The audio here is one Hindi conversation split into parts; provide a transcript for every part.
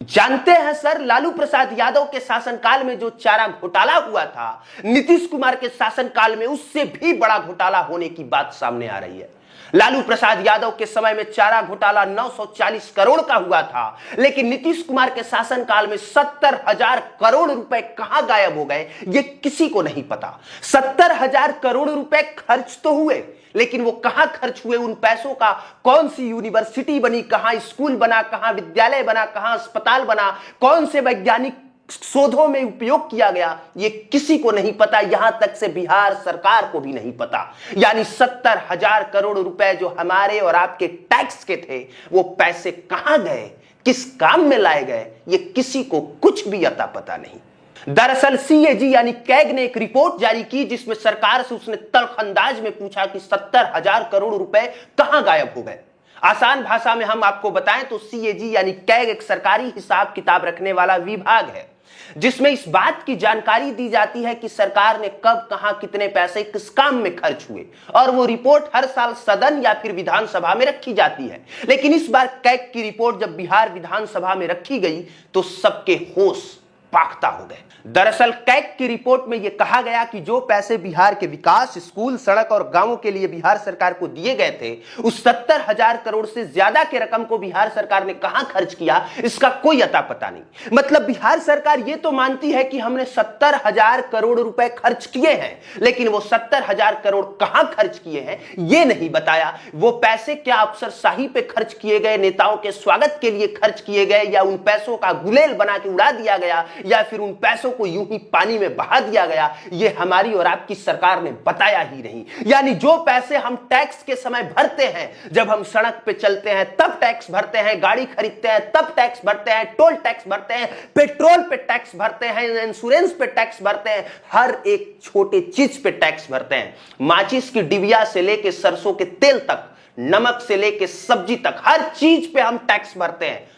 जानते हैं सर, लालू प्रसाद यादव के शासनकाल में जो चारा घोटाला हुआ था, नीतीश कुमार के शासनकाल में उससे भी बड़ा घोटाला होने की बात सामने आ रही है। लालू प्रसाद यादव के समय में चारा घोटाला 940 करोड़ का हुआ था, लेकिन नीतीश कुमार के शासनकाल में 70,000 करोड़ रुपए कहां गायब हो गए ये किसी को नहीं पता। 70,000 करोड़ रुपए खर्च तो हुए, लेकिन वो कहां खर्च हुए, उन पैसों का कौन सी यूनिवर्सिटी बनी, कहां स्कूल बना, कहां विद्यालय बना, कहां अस्पताल बना, कौन से वैज्ञानिक शोधों में उपयोग किया गया, ये किसी को नहीं पता। यहां तक से बिहार सरकार को भी नहीं पता। यानी 70,000 करोड़ रुपए जो हमारे और आपके टैक्स के थे, वो पैसे कहां गए, किस काम में लाए गए, ये किसी को कुछ भी अता पता नहीं। दरअसल सीएजी यानी कैग ने एक रिपोर्ट जारी की, जिसमें सरकार से उसने तल्ख अंदाज में पूछा कि 70,000 करोड़ रुपए कहां गायब हो गए। आसान भाषा में हम आपको बताएं तो सीएजी यानी कैग एक सरकारी हिसाब किताब रखने वाला विभाग है, जिसमें इस बात की जानकारी दी जाती है कि सरकार ने कब, कहां, कितने पैसे किस काम में खर्च हुए, और वो रिपोर्ट हर साल सदन या फिर विधानसभा में रखी जाती है। लेकिन इस बार कैग की रिपोर्ट जब बिहार विधानसभा में रखी गई तो सबके होश पाख्ता हो गए। दरअसल कैग की रिपोर्ट में यह कहा गया कि जो पैसे बिहार के विकास, स्कूल, सड़क और गांवों के लिए बिहार सरकार को दिए गए थे, उस 70,000 करोड़ से ज्यादा के रकम को बिहार सरकार ने कहां खर्च किया, इसका कोई अता पता नहीं। मतलब बिहार सरकार यह तो मानती है कि हमने 70,000 करोड़ रुपए खर्च किए हैं, लेकिन वो 70,000 करोड़ कहां खर्च किए हैं यह नहीं बताया। वो पैसे क्या अफसरशाही पे खर्च किए गए, नेताओं के स्वागत के लिए खर्च किए गए, या उन पैसों का गुलेल बना के उड़ा दिया गया, या फिर उन पैसों को यूं ही पानी में बहा दिया गया, ये हमारी और आपकी सरकार ने बताया ही नहीं। यानी जो पैसे हम टैक्स के समय भरते हैं, जब हम सड़क पे चलते हैं तब टैक्स भरते हैं, गाड़ी खरीदते हैं तब टैक्स भरते हैं, टोल टैक्स भरते हैं, पेट्रोल पे टैक्स भरते हैं, इंश्योरेंस पे टैक्स भरते हैं, हर एक छोटे चीज पे टैक्स भरते हैं। माचिस की डिबिया से लेके सरसों के तेल तक, नमक से लेके सब्जी तक, हर चीज पे हम टैक्स भरते हैं।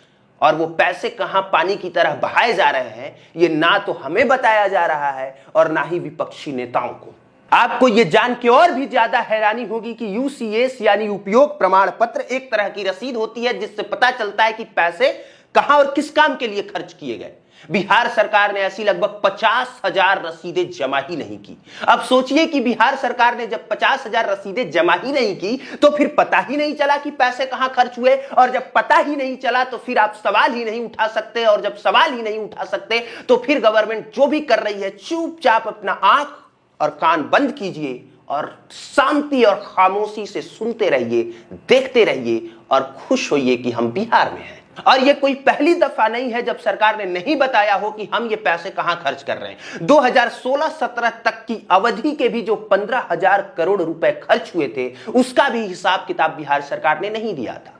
और वो पैसे कहां पानी की तरह बहाए जा रहे हैं, ये ना तो हमें बताया जा रहा है और ना ही विपक्षी नेताओं को। आपको ये जान के और भी ज्यादा हैरानी होगी कि यूसीएस यानी उपयोग प्रमाण पत्र एक तरह की रसीद होती है, जिससे पता चलता है कि पैसे कहां और किस काम के लिए खर्च किए गए। बिहार सरकार ने ऐसी लगभग 50,000 रसीदें जमा ही नहीं की। अब सोचिए कि बिहार सरकार ने जब 50,000 रसीदें जमा ही नहीं की, तो फिर पता ही नहीं चला कि पैसे कहां खर्च हुए, और जब पता ही नहीं चला तो फिर आप सवाल ही नहीं उठा सकते, और जब सवाल ही नहीं उठा सकते तो फिर गवर्नमेंट जो भी कर रही है, चुपचाप अपना आंख और कान बंद कीजिए और शांति और खामोशी से सुनते रहिए, देखते रहिए और खुश होइए कि हम बिहार में हैं। और ये कोई पहली दफा नहीं है जब सरकार ने नहीं बताया हो कि हम ये पैसे कहां खर्च कर रहे हैं। 2016-17 तक की अवधि के भी जो 15,000 करोड़ रुपए खर्च हुए थे, उसका भी हिसाब किताब बिहार सरकार ने नहीं दिया था।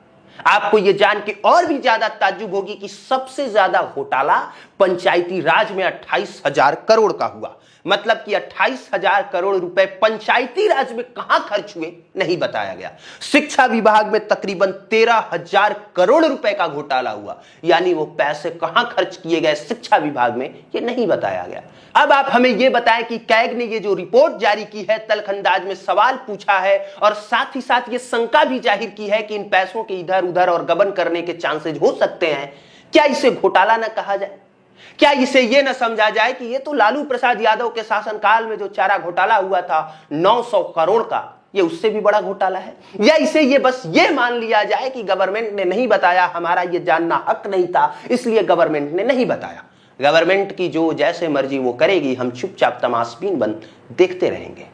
आपको यह जान के और भी ज्यादा ताज्जुब होगी कि सबसे ज्यादा घोटाला पंचायती राज में 28,000 करोड़ का हुआ। मतलब कि 28,000 करोड़ रुपए पंचायती राज में कहां खर्च हुए नहीं बताया गया। शिक्षा विभाग में तकरीबन 13,000 करोड़ रुपए का घोटाला हुआ, यानी वो पैसे कहां खर्च किए गए शिक्षा विभाग में ये नहीं बताया गया। अब आप हमें यह बताएं कि कैग ने ये जो रिपोर्ट जारी की है, तल्खअंदाज में सवाल पूछा है और साथ ही साथ ये शंका भी जाहिर की है कि इन पैसों के इधर उधर और गबन करने के चांसेस हो सकते हैं, क्या इसे घोटाला न कहा जाए? क्या इसे यह न समझा जाए कि ये तो लालू प्रसाद यादव के शासनकाल में जो चारा घोटाला हुआ था 900 करोड़ का, ये उससे भी बड़ा घोटाला है? या इसे ये बस ये मान लिया जाए कि गवर्नमेंट ने नहीं बताया, हमारा ये जानना हक नहीं था, इसलिए गवर्नमेंट ने नहीं बताया। गवर्नमेंट की जो जैसे मर्जी वो करेगी, हम चुपचाप तमाशबीन बन देखते रहेंगे।